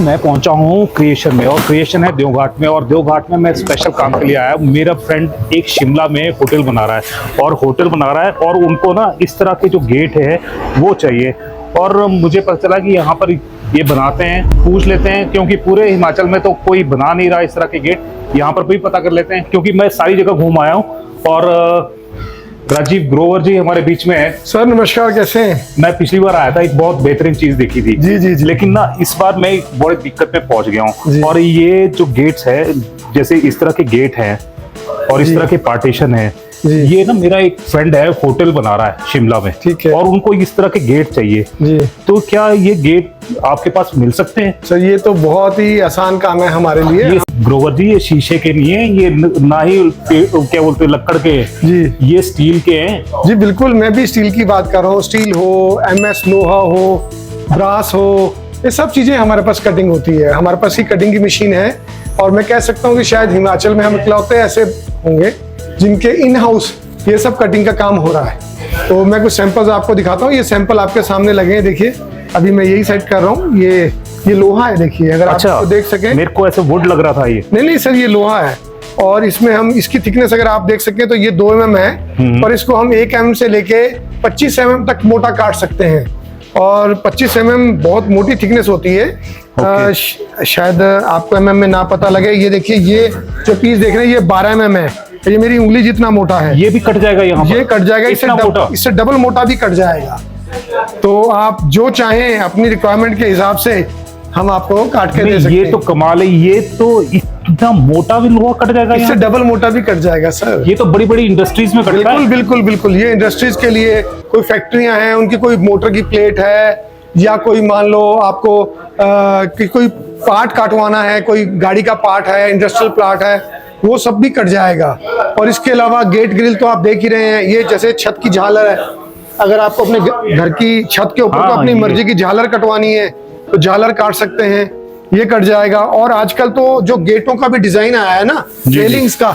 मैं पहुंचा हूँ क्रिएशन में, और क्रिएशन है देवघाट में, और देवघाट में मैं स्पेशल काम के लिए आया हूँ। मेरा फ्रेंड एक शिमला में होटल बना रहा है, और उनको ना इस तरह के जो गेट है वो चाहिए, और मुझे पता चला कि यहाँ पर ये बनाते हैं। पूछ लेते हैं, क्योंकि पूरे हिमाचल में तो कोई बना नहीं रहा इस तरह के गेट, यहाँ पर भी पता कर लेते हैं, क्योंकि मैं सारी जगह घूम आया हूँ। और राजीव ग्रोवर जी हमारे बीच में है। सर नमस्कार, कैसे हैं? मैं पिछली बार आया था, एक बहुत बेहतरीन चीज देखी थी। जी जी जी। लेकिन ना इस बार मैं एक बड़ी दिक्कत में पहुंच गया हूँ, और ये जो गेट्स है, जैसे इस तरह के गेट हैं और इस तरह के पार्टीशन है, ये ना मेरा एक फ्रेंड है होटल बना रहा है शिमला में, ठीक है, और उनको इस तरह के गेट चाहिए जी। तो क्या ये गेट आपके पास मिल सकते हैं? सर ये तो बहुत ही आसान काम है हमारे लिए। ये ग्रोवर जी, ये शीशे के नहीं है, ये ना ही क्या बोलते हैं लकड़ के जी, ये स्टील के हैं। जी बिल्कुल, मैं भी स्टील की बात कर रहा हूँ। स्टील हो, MS लोहा हो, ब्रास हो, ये सब चीजें हमारे पास कटिंग होती है। हमारे पास ही कटिंग की मशीन है, और मैं कह सकता हूँ कि शायद हिमाचल में हम इकलौते ऐसे होंगे जिनके इन हाउस ये सब कटिंग का काम हो रहा है। तो मैं कुछ सैंपल्स आपको दिखाता हूँ। ये सैंपल आपके सामने लगे हैं, देखिए अभी मैं यही सेट कर रहा हूँ। ये लोहा है, देखिए अगर आप देख सकें। मेरे को ऐसे वुड लग रहा था ये। नहीं सर, ये लोहा है, और इसमें हम इसकी थिकनेस अगर आप देख सकें तो ये 2 mm है, और इसको हम 1 mm से लेके 25 mm तक मोटा काट सकते हैं। और 25 mm बहुत मोटी थिकनेस होती है। शायद आपको mm में ना पता लगे। ये देखिए, ये जो पीस देख रहे हैं ये 12 mm है, ये मेरी उंगली जितना मोटा है। ये भी कट जाएगा यहाँ पर? ये कट जाएगा, इससे डबल मोटा भी कट जाएगा। तो आप जो चाहें अपनी रिक्वायरमेंट के हिसाब से हम आपको काट के दे सकते हैं। ये तो कमाल है, ये तो इतना मोटा भी लोहा कट जाएगा, इससे डबल मोटा भी कट जाएगा सर। ये तो बड़ी बड़ी इंडस्ट्रीज में कटता है। बिल्कुल बिल्कुल, ये इंडस्ट्रीज के लिए, कोई फैक्ट्रियां हैं, उनकी कोई मोटर की प्लेट है, या कोई मान लो आपको कोई पार्ट काटवाना है, कोई गाड़ी का पार्ट है, इंडस्ट्रियल प्लांट है, वो सब भी कट जाएगा। और इसके अलावा गेट ग्रिल तो आप देख ही रहे हैं। ये जैसे छत की झालर है, अगर आपको अपने घर की छत के ऊपर तो अपनी मर्जी की झालर कटवानी है तो झालर काट सकते हैं, ये कट जाएगा। और आजकल तो जो गेटों का भी डिजाइन आया है ना, रेलिंग्स का।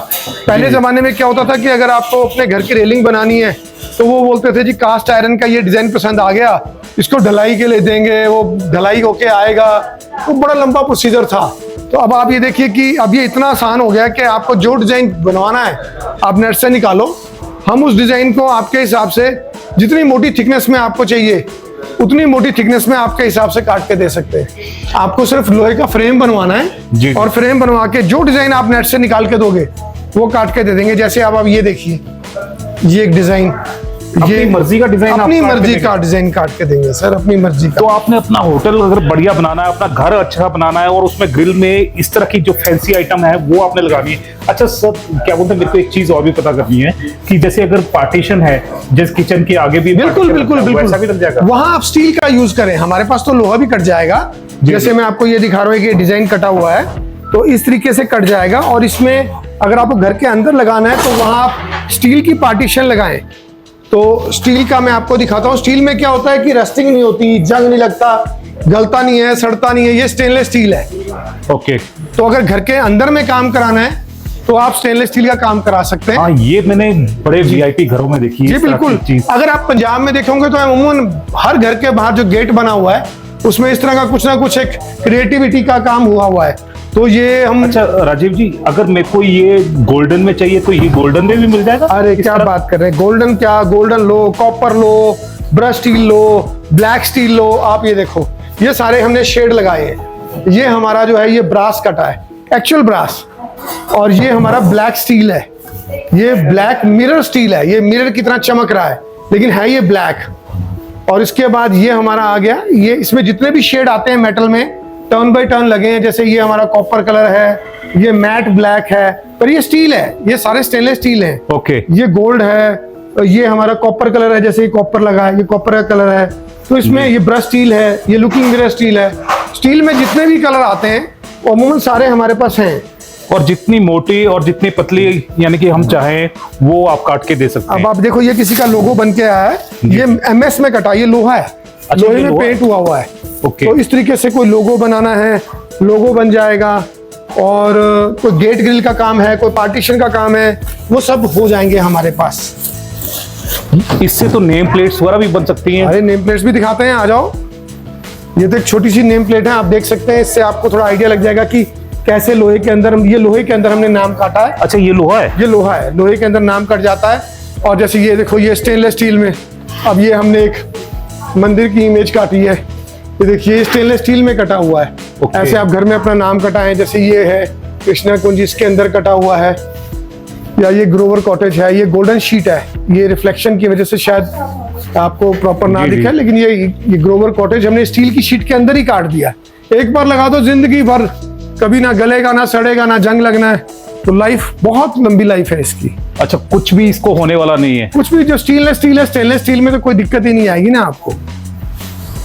पहले जमाने में क्या होता था कि अगर आपको अपने घर की रेलिंग बनानी है तो वो बोलते थे जी कास्ट आयरन का ये डिजाइन पसंद आ गया, इसको ढलाई के लिए देंगे, वो ढलाई होके आएगा, तो बड़ा लंबा प्रोसीजर था। तो अब आप ये देखिए कि अब ये इतना आसान हो गया कि आपको जो डिजाइन बनवाना है आप नेट से निकालो, हम उस डिजाइन को आपके हिसाब से जितनी मोटी थिकनेस में आपको चाहिए उतनी मोटी थिकनेस में आपके हिसाब से काट के दे सकते हैं। आपको सिर्फ लोहे का फ्रेम बनवाना है, और फ्रेम बनवा के जो डिजाइन आप नेट से निकाल के दोगे वो काट के दे देंगे। जैसे आप ये देखिए, ये एक डिजाइन, ये मर्जी का डिजाइन, अपनी मर्जी का डिजाइन काट के देंगे सर, अपनी मर्जी का। तो आपने अपना होटल अगर बढ़िया बनाना है, अपना घर अच्छा बनाना है, और उसमें ग्रिल में इस तरह की जो फैंसी आइटम है वो आपने लगानी है। अच्छा सर, क्या बोलते हैं, मेरे को एक चीज और भी पता करनी है कि जैसे अगर पार्टीशन है, जैसे किचन के आगे भी बिल्कुल वैसा भी लग जाएगा? वहां आप स्टील का यूज करें, हमारे पास तो लोहा भी कट जाएगा। जैसे मैं आपको ये दिखा रहा हूँ कि डिजाइन कटा हुआ है, तो इस तरीके से कट जाएगा। और इसमें अगर आपको घर के अंदर लगाना है तो वहां आप स्टील की पार्टीशन लगाएं। तो स्टील का मैं आपको दिखाता हूँ। स्टील में क्या होता है कि रस्टिंग नहीं होती, जंग नहीं लगता, गलता नहीं है, सड़ता नहीं है। ये स्टेनलेस स्टील है। ओके। तो अगर घर के अंदर में काम कराना है तो आप स्टेनलेस स्टील का काम करा सकते हैं। हाँ, ये मैंने बड़े VIP घरों में देखी है। जी बिल्कुल। अगर आप पंजाब में देखोगे तो अमूमन हर घर के बाहर जो गेट बना हुआ है उसमें इस तरह का कुछ ना कुछ एक क्रिएटिविटी का काम हुआ है। तो ये हम। अच्छा राजीव जी, अगर मेरे को ये गोल्डन में चाहिए तो ये गोल्डन में भी मिल जाएगा? अरे क्या बात कर रहे हैं, गोल्डन क्या, गोल्डन लो, कॉपर लो, ब्रश स्टील लो, ब्लैक स्टील लो। आप ये देखो, ये सारे हमने शेड लगाए हैं। ये हमारा जो है ये ब्रास कटा है, एक्चुअल ब्रास, और ये हमारा ब्लैक स्टील है। ये ब्लैक मिरर स्टील है, ये मिरर की तरह चमक रहा है लेकिन है ये ब्लैक। और इसके बाद ये हमारा आ गया, ये इसमें जितने भी शेड आते हैं मेटल में टर्न बाय टर्न लगे हैं। जैसे ये हमारा कॉपर कलर है, ये मैट ब्लैक है, पर ये स्टील है, ये सारे स्टेनलेस स्टील हैं। ओके। ये गोल्ड है, ये हमारा कॉपर कलर है, जैसे ये कॉपर लगा है, ये कॉपर का कलर है। तो इसमें ये ब्रश स्टील है, ये लुकिंग मिरर स्टील है। स्टील में जितने भी कलर आते हैं वो अमूमन सारे हमारे पास हैं। और जितनी मोटी और जितनी पतली यानी कि हम चाहें वो आप काट के दे सकते हैं। अब आप देखो, ये किसी का लोगो बन के आया है, ये MS में कटा, ये लोहा है, लोहे में पेंट हुआ है। तो इस तरीके से कोई लोगो बनाना है, लोगो बन जाएगा। और कोई गेट ग्रिल का काम है, कोई पार्टीशन का काम है, वो सब हो जाएंगे हमारे पास। इससे तो नेम प्लेट्स वगैरह भी बन सकती हैं। अरे नेम प्लेट्स भी दिखाते हैं, आ जाओ। ये तो एक छोटी सी नेम प्लेट है, आप देख सकते हैं, इससे आपको थोड़ा आइडिया लग जाएगा कि कैसे लोहे के अंदर, ये लोहे के अंदर हमने नाम काटा है। अच्छा, ये लोहा है? ये लोहा है, लोहे के अंदर नाम कट जाता है। और जैसे ये देखो, ये स्टेनलेस स्टील में, अब ये हमने एक मंदिर की इमेज काटी है, ये देखिए स्टेनलेस स्टील में कटा हुआ है। ऐसे आप घर में अपना नाम कटाएं, जैसे ये है कृष्णा कुंज, इसके अंदर कटा हुआ है। या ये ग्रोवर कॉटेज है, ये गोल्डन शीट है, ये रिफ्लेक्शन की वजह से शायद आपको प्रॉपर ना दिखे, लेकिन ये ग्रोवर कॉटेज हमने स्टील की शीट के अंदर ही काट दिया। एक बार लगा दो जिंदगी भर, कभी ना गलेगा, ना सड़ेगा, ना जंग लगना है, तो लाइफ बहुत लंबी लाइफ है इसकी। अच्छा, कुछ भी इसको होने वाला नहीं है? कुछ भी, जो स्टेनलेस स्टील है, स्टेनलेस स्टील में तो कोई दिक्कत ही नहीं आएगी ना आपको।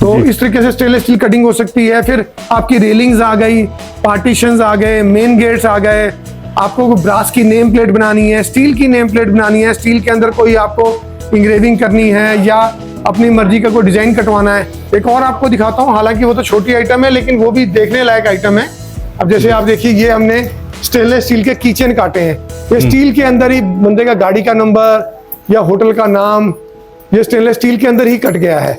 तो इस तरीके से स्टेनलेस स्टील कटिंग हो सकती है। फिर आपकी रेलिंग्स आ गई, पार्टीशंस आ गए, मेन गेट्स आ गए। आपको ब्रास की नेम प्लेट बनानी है, स्टील की नेम प्लेट बनानी है, स्टील के अंदर कोई आपको इंग्रेविंग करनी है या अपनी मर्जी का कोई डिजाइन कटवाना है। एक और आपको दिखाता हूँ, हालांकि वो तो छोटी आइटम है लेकिन वो भी देखने लायक आइटम है। अब जैसे आप देखिए, ये हमने स्टेनलेस स्टील के कीचेन काटे हैं। ये स्टील के अंदर ही बंदे का गाड़ी का नंबर या होटल का नाम, ये स्टेनलेस स्टील के अंदर ही कट गया है,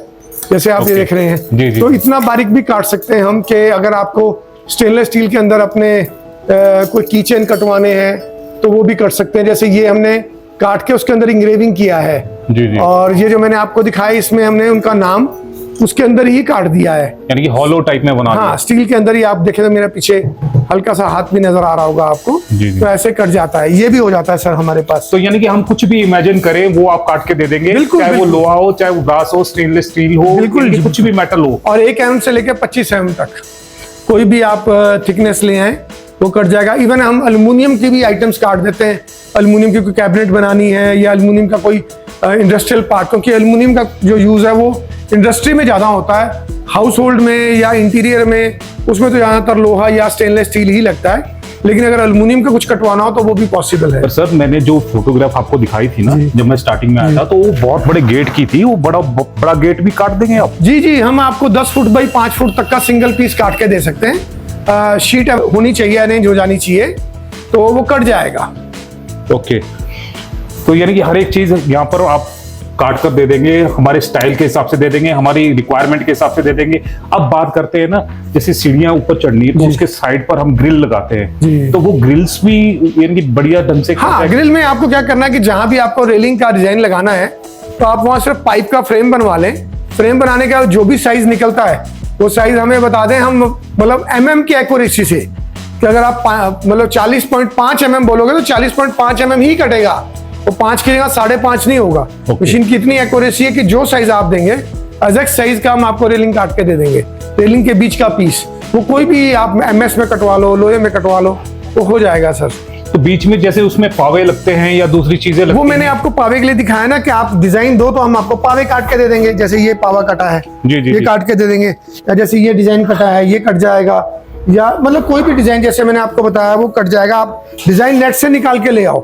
जैसे आप ये देख रहे हैं। तो इतना बारीक भी काट सकते हैं हम कि अगर आपको स्टेनलेस स्टील के अंदर अपने कोई कीचेन कटवाने हैं तो वो भी कर सकते हैं। जैसे ये हमने काट के उसके अंदर इंग्रेविंग किया है। और ये जो मैंने आपको दिखाया, इसमें हमने उनका नाम उसके अंदर ही काट दिया है, यानी कि हॉलो टाइप में बना दिया। हाँ, स्टील के अंदर ही। आप देखें तो मेरे पीछे हल्का सा हाथ भी नजर आ रहा होगा आपको। तो ऐसे कट जाता है, ये भी हो जाता है सर हमारे पास। तो यानी कि हम कुछ भी इमेजिन करें वो आप काट के दे देंगे, चाहे वो लोहा हो, चाहे वो ब्रास हो, स्टेनलेस स्टील हो, बिल्कुल कुछ भी मेटल हो। और 1 mm से लेकर 25 mm तक कोई भी आप थिकनेस ले आए वो कट जाएगा। इवन हम एल्युमिनियम की भी आइटम्स काट देते हैं। एल्युमिनियम की कोई कैबिनेट बनानी है या एल्युमिनियम का कोई इंडस्ट्रियल पार्ट, क्योंकि एल्युमिनियम का जो यूज है वो इंडस्ट्री में ज्यादा होता है, हाउस होल्ड में या इंटीरियर में उसमें तो ज्यादातर लोहा या स्टेनलेस स्टील ही लगता है। लेकिन अगर एल्युमिनियम का कुछ कटवाना हो तो वो भी पॉसिबल है। पर सर, मैंने जो फोटोग्राफ आपको दिखाई थी ना, जब मैं स्टार्टिंग में आया था, तो वो बहुत बड़े गेट की थी। वो बड़ा गेट भी काट देंगे आप? जी, हम आपको 10 फुट बाई 5 फुट तक का सिंगल पीस काट के दे सकते हैं। शीट होनी चाहिए, अरेंज हो जानी चाहिए, तो वो कट जाएगा। ओके, तो यानी कि हर एक चीज यहाँ पर आप काट कर दे देंगे, हमारे स्टाइल के हिसाब से दे देंगे, हमारी रिक्वायरमेंट के हिसाब से दे देंगे। अब बात करते हैं ना, जैसे सीढ़ियां ऊपर चढ़नी है तो उसके साइड पर हम ग्रिल लगाते हैं, तो वो ग्रिल्स भी यानी कि बढ़िया ढंग से। हाँ, ग्रिल में आपको क्या करना है कि जहां भी आपको रेलिंग का डिजाइन लगाना है तो आप वहां सिर्फ पाइप का फ्रेम बनवा लें। फ्रेम बनाने का जो भी साइज निकलता है वो साइज हमें बता दें, हम मतलब mm की एक्यूरेसी से, कि अगर आप मतलब 40.5 mm बोलोगे तो 40.5 mm ही कटेगा, वो 5 की जगह 5.5 नहीं होगा। मशीन की इतनी एक्यूरेसी है कि जो साइज आप देंगे एग्जैक्ट साइज का हम आपको रेलिंग काट के दे देंगे। रेलिंग के बीच का पीस वो कोई भी आप MS में कटवा लो, लोहे में कटवा लो, तो हो जाएगा सर। तो बीच में जैसे उसमें पावे लगते हैं या दूसरी चीजें लगती हैं, वो मैंने आपको पावे के लिए दिखाया ना कि आप डिजाइन दो तो हम आपको पावे काट के दे देंगे। जैसे ये पावा कटा है, ये काट के दे देंगे, या जैसे ये डिजाइन कटा है ये कट जाएगा, या मतलब कोई भी डिजाइन जैसे मैंने आपको बताया वो कट जाएगा। आप डिजाइन नेट से निकाल के ले आओ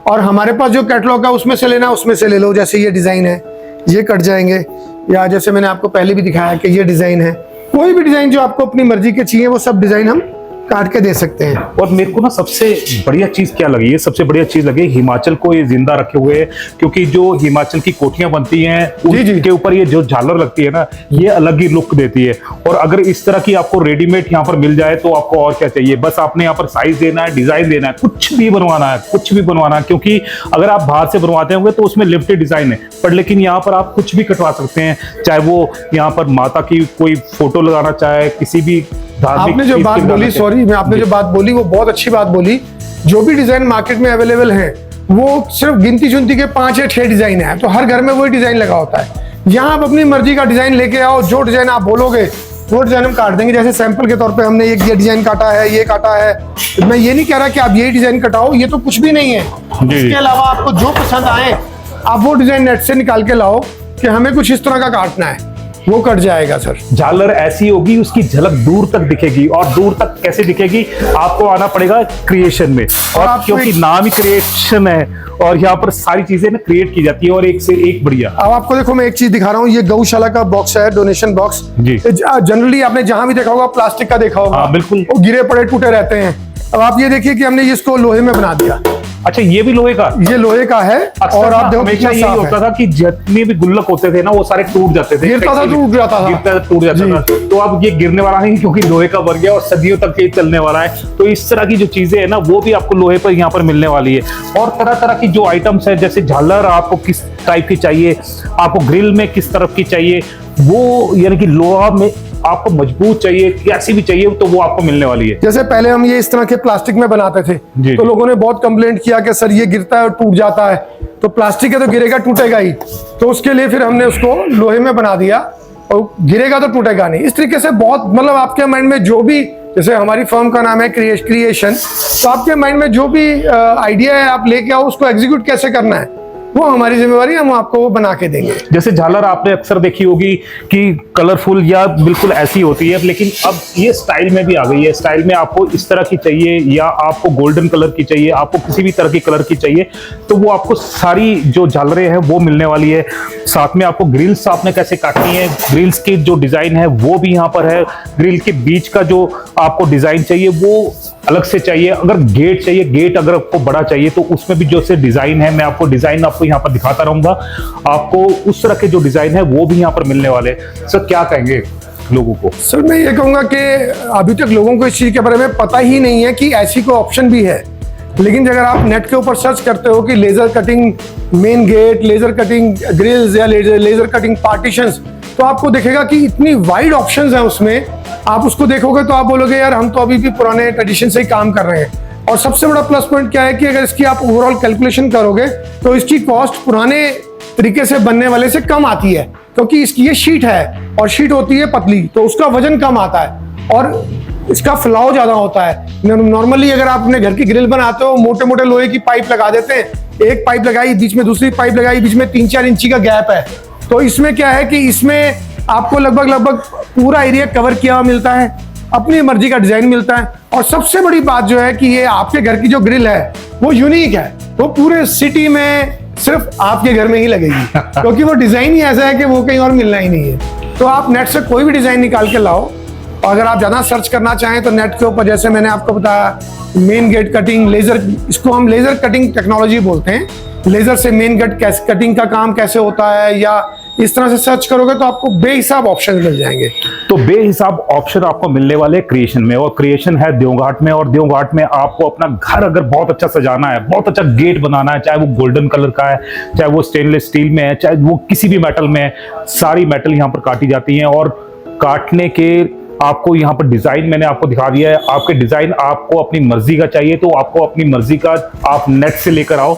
और हमारे पास जो कैटलॉग है उसमें से लेना, उसमें से ले लो। जैसे ये डिजाइन है ये कट जाएंगे, या जैसे मैंने आपको पहले भी दिखाया कि ये डिजाइन है। कोई भी डिजाइन जो आपको अपनी मर्जी के चाहिए वो सब डिजाइन हम काट के दे सकते हैं। और मेरे को ना सबसे बढ़िया चीज क्या लगी है, सबसे बढ़िया चीज लगी हिमाचल को ये जिंदा रखे हुए है, क्योंकि जो हिमाचल की कोठियां बनती हैं उनके ऊपर ये जो झालर लगती है ना, ये अलग ही लुक देती है। और अगर इस तरह की आपको रेडीमेड यहाँ पर मिल जाए तो आपको और क्या चाहिए, बस आपने यहाँ पर साइज देना है, डिजाइन देना है, कुछ भी बनवाना है, कुछ भी बनवाना है। क्योंकि अगर आप बाहर से बनवाते होंगे तो उसमें लिमिटेड डिजाइन है, पर लेकिन यहाँ पर आप कुछ भी कटवा सकते हैं, चाहे वो यहाँ पर माता की कोई फोटो लगाना चाहे, किसी भी आपने जो बात बोली, सॉरी मैं आपने जो बात बोली वो बहुत अच्छी बात बोली। जो भी डिजाइन मार्केट में अवेलेबल है वो सिर्फ गिनती चुनती के 5 या 6 डिजाइन है, तो हर घर में वही डिजाइन लगा होता है। यहाँ आप अपनी मर्जी का डिजाइन लेके आओ, जो डिजाइन आप बोलोगे वो डिजाइन हम काट देंगे। जैसे सैंपल के तौर पे हमने ये डिजाइन काटा है, ये काटा है। मैं ये नहीं कह रहा कि आप यही डिजाइन कटाओ, ये तो कुछ भी नहीं है। इसके अलावा आपको जो पसंद आए आप वो डिजाइन नेट से निकाल के लाओ कि हमें कुछ इस तरह का काटना है, वो कट जाएगा सर। झालर ऐसी होगी उसकी झलक दूर तक दिखेगी, और दूर तक कैसे दिखेगी, आपको आना पड़ेगा क्रिएशन में। और क्योंकि नाम ही क्रिएशन है और यहाँ पर सारी चीजें ना क्रिएट की जाती है और एक से एक बढ़िया। अब आपको देखो मैं एक चीज दिखा रहा हूँ, ये गौशाला का बॉक्स है, डोनेशन बॉक्स। जनरली आपने जहां भी देखा होगा प्लास्टिक का देखा होगा, बिल्कुल वो गिरे पड़े टूटे रहते हैं। अब आप ये देखिए कि हमने इसको लोहे में बना दिया। अच्छा, ये भी लोहे का? ये लोहे का है। और आप देखो हमेशा यही होता था कि जितने भी गुल्लक होते थे ना वो सारे टूट जाते थे, गिरता था, टूट जाता था, टूट जाता था। तो अब ये गिरने वाला नहीं, क्योंकि लोहे का बन गया और सदियों तक ये चलने वाला है। तो इस तरह की जो चीजें है ना वो भी आपको लोहे पर यहाँ पर मिलने वाली है। और तरह तरह की जो आइटम्स है, जैसे झालर आपको किस टाइप की चाहिए, आपको ग्रिल में किस तरफ की चाहिए, वो यानी कि लोहा में आपको मजबूत चाहिए, कैसी भी चाहिए, तो वो आपको मिलने वाली है। जैसे पहले हम ये इस तरह के प्लास्टिक में बनाते थे, जी, तो लोगों ने बहुत कंप्लेंट किया कि सर ये गिरता है और टूट जाता है। तो प्लास्टिक है तो गिरेगा टूटेगा ही, तो उसके लिए फिर हमने उसको लोहे में बना दिया, और गिरेगा तो टूटेगा नहीं। इस तरीके से बहुत, मतलब आपके माइंड में जो भी, जैसे हमारी फर्म का नाम है क्रिएशन, तो आपके माइंड में जो भी आइडिया है आप लेके आओ, उसको एग्जीक्यूट कैसे करना है वो हमारी जिम्मेवारी, हम आपको वो बना के देंगे। जैसे झालर आपने अक्सर देखी होगी कि कलरफुल या बिल्कुल ऐसी होती है, लेकिन अब ये स्टाइल में भी आ गई है। स्टाइल में आपको इस तरह की चाहिए या आपको गोल्डन कलर की चाहिए, आपको किसी भी तरह की कलर की चाहिए, तो वो आपको सारी जो झालरें हैं वो मिलने वाली है। साथ में आपको ग्रिल्स आपने कैसे काटनी है, ग्रिल्स की जो डिजाइन है वो भी यहाँ पर है। ग्रिल के बीच का जो आपको डिजाइन चाहिए वो अलग से चाहिए। अगर गेट चाहिए, गेट अगर आपको बड़ा चाहिए तो उसमें भी जो से डिजाइन है, मैं आपको डिजाइन आपको यहाँ पर दिखाता रहूंगा। आपको उस तरह के जो डिजाइन है वो भी यहाँ पर मिलने वाले। सर क्या कहेंगे लोगों को? सर मैं ये कहूंगा कि अभी तक लोगों को इस चीज के बारे में पता ही नहीं है कि ऐसी कोई ऑप्शन भी है। लेकिन अगर आप नेट के ऊपर सर्च करते हो कि laser cutting main gate, laser cutting grills या लेजर कटिंग पार्टीशंस, तो आपको दिखेगा कि इतनी वाइड ऑप्शंस हैं उसमें। आप उसको देखोगे तो आप बोलोगे यार हम तो अभी भी पुराने ट्रेडिशन से ही काम कर रहे हैं। और सबसे बड़ा प्लस पॉइंट क्या है कि अगर इसकी आप ओवरऑल कैलकुलेशन करोगे तो इसकी कॉस्ट पुराने तरीके से बनने वाले से कम आती है, क्योंकि इसकी ये शीट है और शीट होती है पतली, तो उसका वजन कम आता है और इसका फ्लाव ज्यादा होता है। नॉर्मली अगर आप अपने घर की ग्रिल बनाते हो, मोटे मोटे लोहे की पाइप लगा देते हैं, एक पाइप लगाई, बीच में दूसरी पाइप लगाई, बीच में 3-4 इंची का गैप है। तो इसमें क्या है कि इसमें आपको लगभग पूरा एरिया कवर किया हुआ मिलता है, अपनी मर्जी का डिजाइन मिलता है। और सबसे बड़ी बात जो है कि ये आपके घर की जो ग्रिल है वो यूनिक है, वो पूरे सिटी में सिर्फ आपके घर में ही लगेगी, क्योंकि वो डिजाइन ही ऐसा है कि वो कहीं और मिलना ही नहीं है। तो आप नेट से कोई भी डिजाइन निकाल के लाओ, और अगर आप ज्यादा सर्च करना चाहें तो नेट के ऊपर, जैसे मैंने आपको बताया, मेन गेट कटिंग लेजर, इसको हम लेजर कटिंग टेक्नोलॉजी बोलते हैं। लेजर से मेन गेट कटिंग का काम कैसे होता है, या इस तरह से सर्च करोगे तो आपको बेहिसाब ऑप्शन मिल जाएंगे। तो बेहिसाब ऑप्शन आपको मिलने वाले क्रिएशन में, और क्रिएशन है देवघाट में। और देवघाट में आपको अपना घर अगर बहुत अच्छा सजाना है, बहुत अच्छा गेट बनाना है, चाहे वो गोल्डन कलर का है, चाहे वो स्टेनलेस स्टील में है, चाहे वो किसी भी मेटल में है, सारी मेटल यहाँ पर काटी जाती हैं। और काटने के आपको यहाँ पर डिजाइन मैंने आपको दिखा दिया है। आपके डिजाइन आपको अपनी मर्जी का चाहिए तो आपको अपनी मर्जी का आप नेट से लेकर आओ,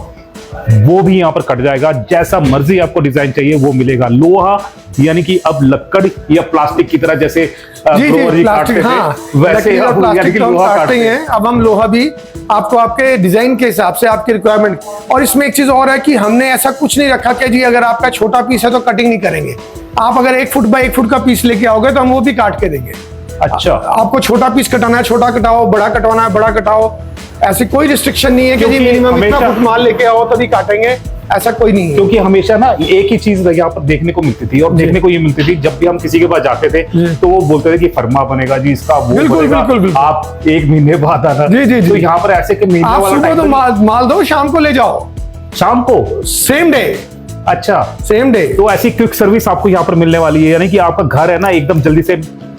वो भी यहाँ पर कट जाएगा। जैसा मर्जी आपको डिजाइन चाहिए वो मिलेगा। लोहा यानी कि अब लकड़ या प्लास्टिक की तरह, जैसे प्लास्टिक, हाँ, वैसे प्लास्टिक लोहा काटते हैं। अब हम लोहा भी आपको आपके डिजाइन के हिसाब से, आपकी रिक्वायरमेंट। और इसमें एक चीज और है कि हमने ऐसा कुछ नहीं रखा कि जी अगर आपका छोटा पीस है तो कटिंग नहीं करेंगे। आप अगर 1 फुट बाय 1 फुट का पीस लेके आओगे तो हम वो भी काट के देंगे। अच्छा, आपको छोटा पीस कटाना है छोटा कटाओ, बड़ा कटवाना है बड़ा कटाओ, ऐसी कोई रिस्ट्रिक्शन नहीं है कि जी मिनिमम इतना फुट माल लेके आओ तभी काटेंगे, ऐसा कोई नहीं है। क्योंकि हमेशा ना एक ही चीज यहाँ पर देखने को मिलती थी, और देखने को ये मिलती थी जब भी हम किसी के पास जाते थे तो वो बोलते थे कि फरमा बनेगा जी इसका, वो बनेगा, आप 1 महीने बाद आना। तो यहाँ पर ऐसे महीने वाला तो माल दो, शाम को ले जाओ, शाम को सेम डे। अच्छा, सेम डे। तो ऐसी क्विक सर्विस आपको यहाँ पर मिलने वाली है, यानी कि आपका घर है ना एकदम जल्दी से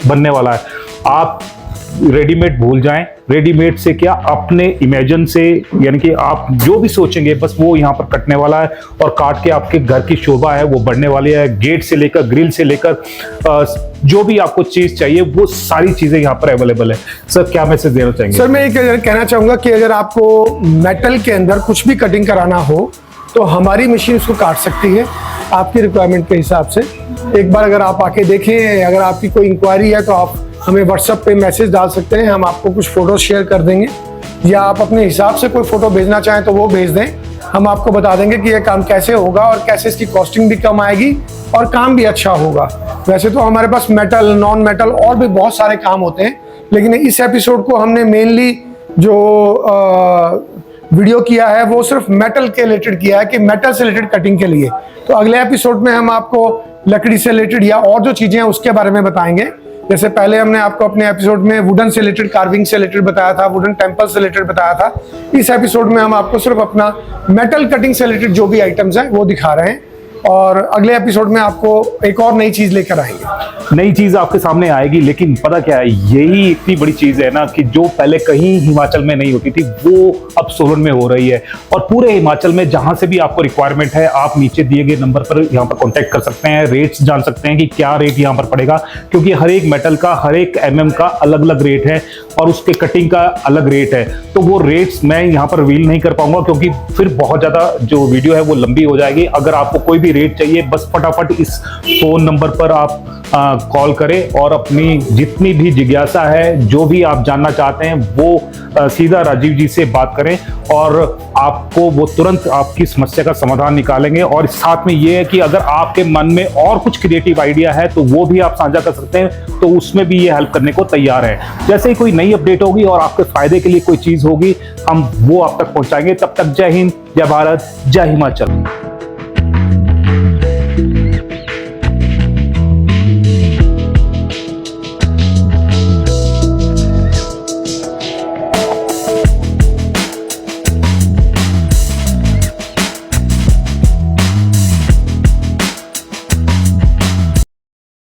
बनने वाला है। आप रेडीमेड भूल जाएं। रेडीमेड से क्या, अपने इमेजिन से, यानी कि आप जो भी सोचेंगे बस वो यहाँ पर कटने वाला है, और काट के आपके घर की शोभा है वो बढ़ने वाली है। गेट से लेकर ग्रिल से लेकर जो भी आपको चीज चाहिए वो सारी चीजें यहाँ पर अवेलेबल है। सर क्या मैसेज देना चाहेंगे? सर मैं ये कहना चाहूंगा कि अगर आपको मेटल के अंदर कुछ भी कटिंग कराना हो तो हमारी मशीन उसको काट सकती है आपकी रिक्वायरमेंट के हिसाब से। एक बार अगर आप आके देखें, अगर आपकी कोई इंक्वायरी है तो आप हमें व्हाट्सएप पे मैसेज डाल सकते हैं, हम आपको कुछ फोटो शेयर कर देंगे, या आप अपने हिसाब से कोई फोटो भेजना चाहें तो वो भेज दें। हम आपको बता देंगे कि ये काम कैसे होगा और कैसे इसकी कॉस्टिंग भी कम आएगी और काम भी अच्छा होगा। वैसे तो हमारे पास मेटल, नॉन मेटल और भी बहुत सारे काम होते हैं, लेकिन इस एपिसोड को हमने मेनली जो वीडियो किया है वो सिर्फ मेटल के रिलेटेड किया है, कि मेटल से रिलेटेड कटिंग के लिए। तो अगले एपिसोड में हम आपको लकड़ी से रिलेटेड या और जो चीजें हैं उसके बारे में बताएंगे। जैसे पहले हमने आपको अपने एपिसोड में वुडन से रिलेटेड, कार्विंग से रिलेटेड बताया था, वुडन टेम्पल से रिलेटेड बताया था। इस एपिसोड में हम आपको सिर्फ अपना मेटल कटिंग से रिलेटेड जो भी आइटम्स हैं वो दिखा रहे हैं, और अगले एपिसोड में आपको एक और नई चीज लेकर आएंगे। नई चीज आपके सामने आएगी, लेकिन पता क्या है, यही इतनी बड़ी चीज है ना कि जो पहले कहीं हिमाचल में नहीं होती थी वो अब सोलन में हो रही है। और पूरे हिमाचल में जहां से भी आपको रिक्वायरमेंट है, आप नीचे दिए गए नंबर पर यहाँ पर कांटेक्ट कर सकते हैं, रेट्स जान सकते हैं कि क्या रेट यहाँ पर पड़ेगा, क्योंकि हर एक मेटल का, हर एक mm का अलग अलग रेट है और उसके कटिंग का अलग रेट है। तो वो रेट्स मैं यहाँ पर रिवील नहीं कर पाऊंगा, क्योंकि फिर बहुत ज्यादा जो वीडियो है वो लंबी हो जाएगी। अगर आपको कोई भी रेट चाहिए, बस फटाफट इस फोन नंबर पर आप कॉल करें और अपनी जितनी भी जिज्ञासा है, जो भी आप जानना चाहते हैं, वो सीधा राजीव जी से बात करें और आपको वो तुरंत आपकी समस्या का समाधान निकालेंगे। और साथ में ये है कि अगर आपके मन में और कुछ क्रिएटिव आइडिया है तो वो भी आप साझा कर सकते हैं, तो उसमें भी ये हेल्प करने को तैयार है। जैसे ही कोई नई अपडेट होगी और आपके फायदे के लिए कोई चीज होगी, हम वो आप तक पहुंचाएंगे। तब तक जय हिंद, जय भारत, जय हिमाचल।